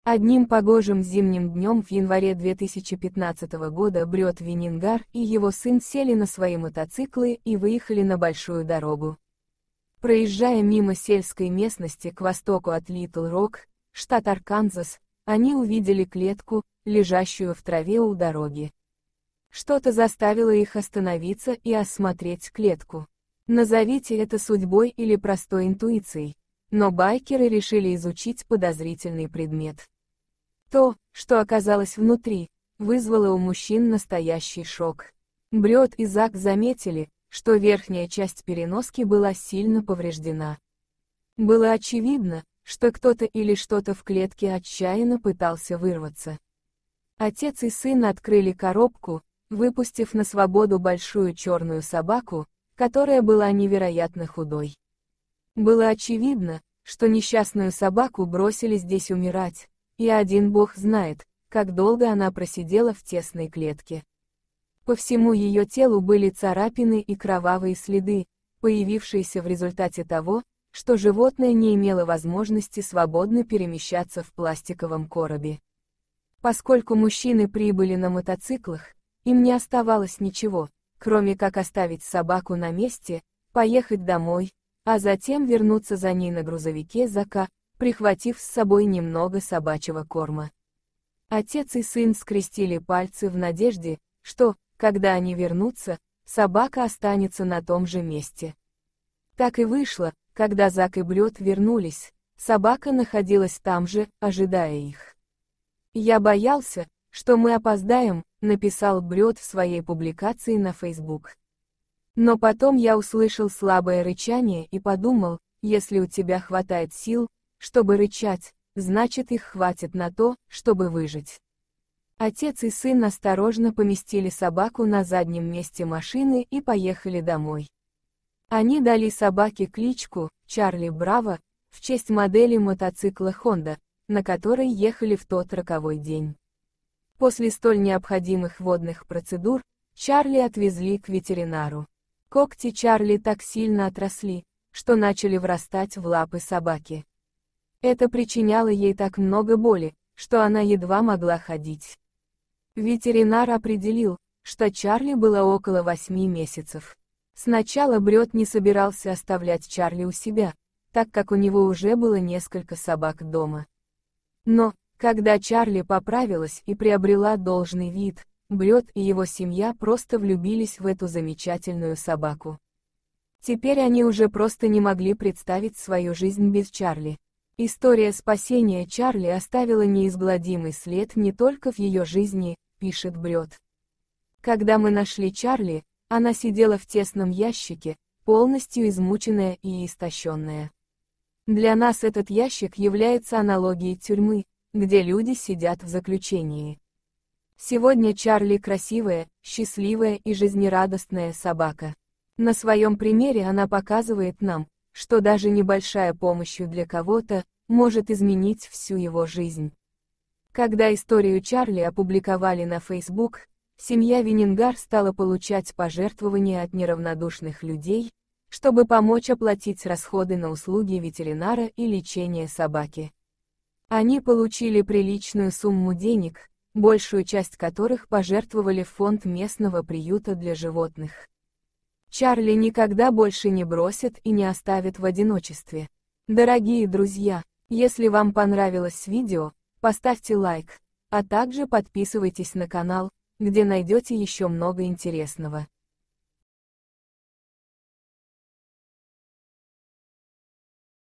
Одним погожим зимним днем в январе 2015 года Брёт Виннингар и его сын сели на свои мотоциклы и выехали на большую дорогу. Проезжая мимо сельской местности к востоку от Литл-Рок, штат Арканзас, они увидели клетку, лежащую в траве у дороги. Что-то заставило их остановиться и осмотреть клетку. Назовите это судьбой или простой интуицией, но байкеры решили изучить подозрительный предмет. То, что оказалось внутри, вызвало у мужчин настоящий шок. Брёт и Зак заметили, что верхняя часть переноски была сильно повреждена. Было очевидно, что кто-то или что-то в клетке отчаянно пытался вырваться. Отец и сын открыли коробку, выпустив на свободу большую черную собаку, которая была невероятно худой. Было очевидно, что несчастную собаку бросили здесь умирать, и один бог знает, как долго она просидела в тесной клетке. По всему ее телу были царапины и кровавые следы, появившиеся в результате того, что животное не имело возможности свободно перемещаться в пластиковом коробе. Поскольку мужчины прибыли на мотоциклах, им не оставалось ничего, кроме как оставить собаку на месте, поехать домой, а затем вернуться за ней на грузовике Зака, прихватив с собой немного собачьего корма. Отец и сын скрестили пальцы в надежде, что, когда они вернутся, собака останется на том же месте. Так и вышло, когда Зак и Брёт вернулись, собака находилась там же, ожидая их. «Я боялся, что мы опоздаем», — написал Брёт в своей публикации на Facebook. «Но потом я услышал слабое рычание и подумал, если у тебя хватает сил, чтобы рычать, значит их хватит на то, чтобы выжить». Отец и сын осторожно поместили собаку на заднем месте машины и поехали домой. Они дали собаке кличку «Чарли Браво» в честь модели мотоцикла Honda, на которой ехали в тот роковой день. После столь необходимых водных процедур, Чарли отвезли к ветеринару. Когти Чарли так сильно отросли, что начали врастать в лапы собаки. Это причиняло ей так много боли, что она едва могла ходить. Ветеринар определил, что Чарли было около 8 месяцев. Сначала Брёт не собирался оставлять Чарли у себя, так как у него уже было несколько собак дома. Но, когда Чарли поправилась и приобрела должный вид, Брёт и его семья просто влюбились в эту замечательную собаку. Теперь они уже просто не могли представить свою жизнь без Чарли. История спасения Чарли оставила неизгладимый след не только в ее жизни, пишет Брёт. Когда мы нашли Чарли, она сидела в тесном ящике, полностью измученная и истощенная. Для нас этот ящик является аналогией тюрьмы, где люди сидят в заключении. Сегодня Чарли красивая, счастливая и жизнерадостная собака. На своем примере она показывает нам, что даже небольшая помощь для кого-то может изменить всю его жизнь. Когда историю Чарли опубликовали на Facebook, семья Виннингар стала получать пожертвования от неравнодушных людей, чтобы помочь оплатить расходы на услуги ветеринара и лечение собаки. Они получили приличную сумму денег, большую часть которых пожертвовали в фонд местного приюта для животных. Чарли никогда больше не бросит и не оставит в одиночестве. Дорогие друзья, если вам понравилось видео, поставьте лайк, а также подписывайтесь на канал, где найдете еще много интересного.